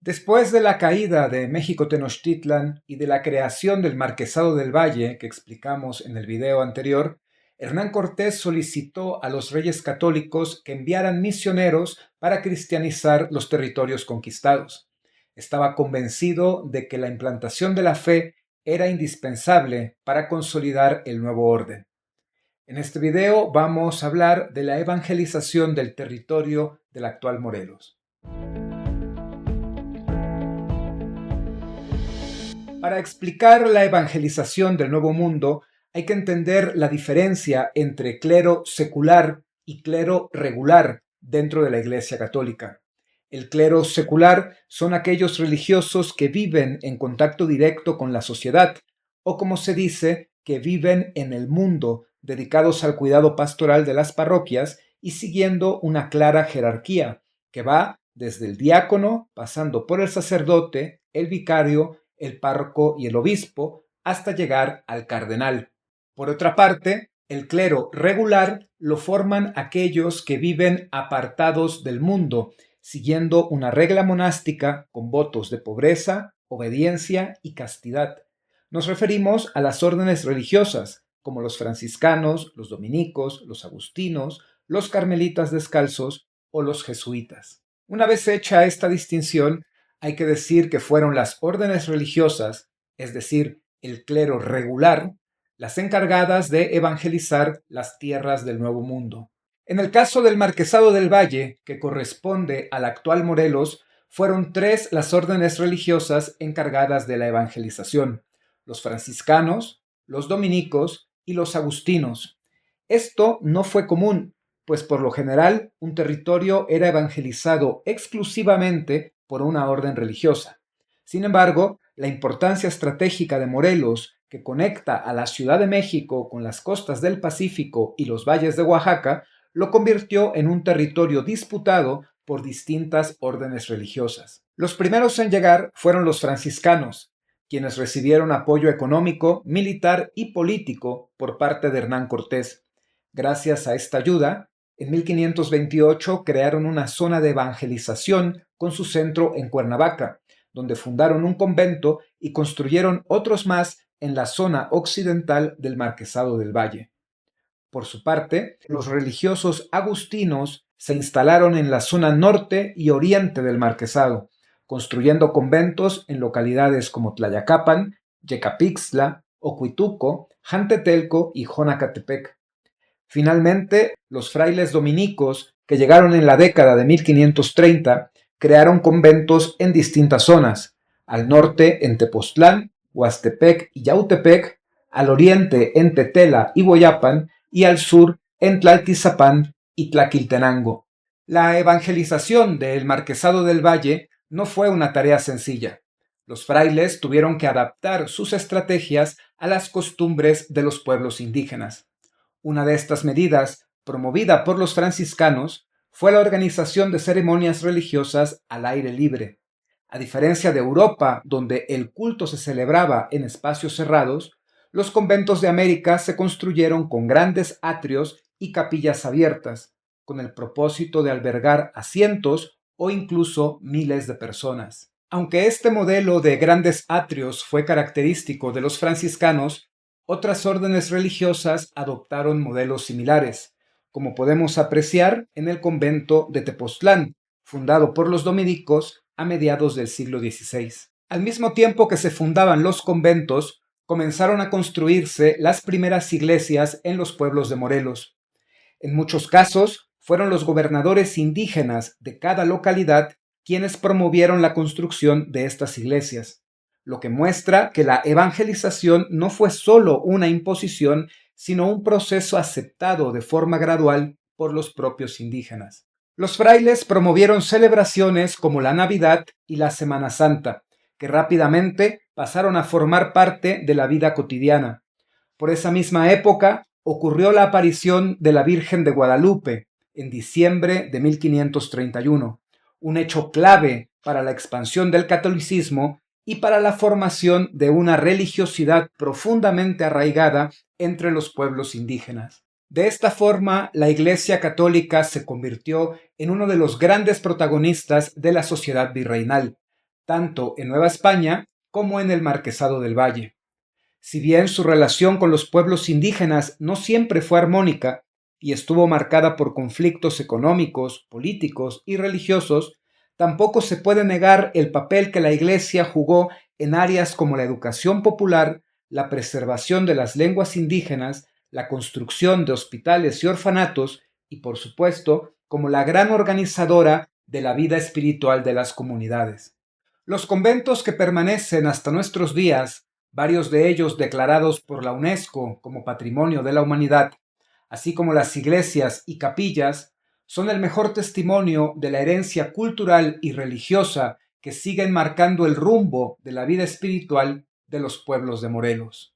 Después de la caída de México Tenochtitlan y de la creación del Marquesado del Valle, que explicamos en el video anterior, Hernán Cortés solicitó a los reyes católicos que enviaran misioneros para cristianizar los territorios conquistados. Estaba convencido de que la implantación de la fe era indispensable para consolidar el nuevo orden. En este video vamos a hablar de la evangelización del territorio del actual Morelos. Para explicar la evangelización del Nuevo Mundo, hay que entender la diferencia entre clero secular y clero regular dentro de la Iglesia Católica. El clero secular son aquellos religiosos que viven en contacto directo con la sociedad, o como se dice, que viven en el mundo, dedicados al cuidado pastoral de las parroquias y siguiendo una clara jerarquía, que va desde el diácono, pasando por el sacerdote, el vicario, el párroco y el obispo, hasta llegar al cardenal. Por otra parte, el clero regular lo forman aquellos que viven apartados del mundo, siguiendo una regla monástica con votos de pobreza, obediencia y castidad. Nos referimos a las órdenes religiosas, como los franciscanos, los dominicos, los agustinos, los carmelitas descalzos o los jesuitas. Una vez hecha esta distinción, hay que decir que fueron las órdenes religiosas, es decir, el clero regular, las encargadas de evangelizar las tierras del Nuevo Mundo. En el caso del Marquesado del Valle, que corresponde al actual Morelos, fueron tres las órdenes religiosas encargadas de la evangelización: los franciscanos, los dominicos y los agustinos. Esto no fue común, pues por lo general un territorio era evangelizado exclusivamente por una orden religiosa. Sin embargo, la importancia estratégica de Morelos, que conecta a la Ciudad de México con las costas del Pacífico y los valles de Oaxaca, lo convirtió en un territorio disputado por distintas órdenes religiosas. Los primeros en llegar fueron los franciscanos, quienes recibieron apoyo económico, militar y político por parte de Hernán Cortés. Gracias a esta ayuda, en 1528 crearon una zona de evangelización con su centro en Cuernavaca, donde fundaron un convento y construyeron otros más en la zona occidental del Marquesado del Valle. Por su parte, los religiosos agustinos se instalaron en la zona norte y oriente del Marquesado, construyendo conventos en localidades como Tlayacapan, Yecapixtla, Ocuituco, Jantetelco y Jonacatepec. Finalmente, los frailes dominicos, que llegaron en la década de 1530, crearon conventos en distintas zonas: al norte en Tepoztlán, Huastepec y Yautepec, al oriente en Tetela y Boyapan, y al sur en Tlaltizapán y Tlaquiltenango. La evangelización del Marquesado del Valle no fue una tarea sencilla. Los frailes tuvieron que adaptar sus estrategias a las costumbres de los pueblos indígenas. Una de estas medidas, promovida por los franciscanos, fue la organización de ceremonias religiosas al aire libre. A diferencia de Europa, donde el culto se celebraba en espacios cerrados, los conventos de América se construyeron con grandes atrios y capillas abiertas, con el propósito de albergar a cientos o incluso miles de personas. Aunque este modelo de grandes atrios fue característico de los franciscanos, otras órdenes religiosas adoptaron modelos similares, como podemos apreciar en el convento de Tepoztlán, fundado por los dominicos a mediados del siglo XVI. Al mismo tiempo que se fundaban los conventos, comenzaron a construirse las primeras iglesias en los pueblos de Morelos. En muchos casos, fueron los gobernadores indígenas de cada localidad quienes promovieron la construcción de estas iglesias, lo que muestra que la evangelización no fue solo una imposición, sino un proceso aceptado de forma gradual por los propios indígenas. Los frailes promovieron celebraciones como la Navidad y la Semana Santa, que rápidamente pasaron a formar parte de la vida cotidiana. Por esa misma época ocurrió la aparición de la Virgen de Guadalupe en diciembre de 1531, un hecho clave para la expansión del catolicismo y para la formación de una religiosidad profundamente arraigada entre los pueblos indígenas. De esta forma, la Iglesia Católica se convirtió en uno de los grandes protagonistas de la sociedad virreinal, tanto en Nueva España como en el Marquesado del Valle. Si bien su relación con los pueblos indígenas no siempre fue armónica y estuvo marcada por conflictos económicos, políticos y religiosos, tampoco se puede negar el papel que la Iglesia jugó en áreas como la educación popular, la preservación de las lenguas indígenas, la construcción de hospitales y orfanatos y, por supuesto, como la gran organizadora de la vida espiritual de las comunidades. Los conventos que permanecen hasta nuestros días, varios de ellos declarados por la UNESCO como Patrimonio de la Humanidad, así como las iglesias y capillas, son el mejor testimonio de la herencia cultural y religiosa que siguen marcando el rumbo de la vida espiritual de los pueblos de Morelos.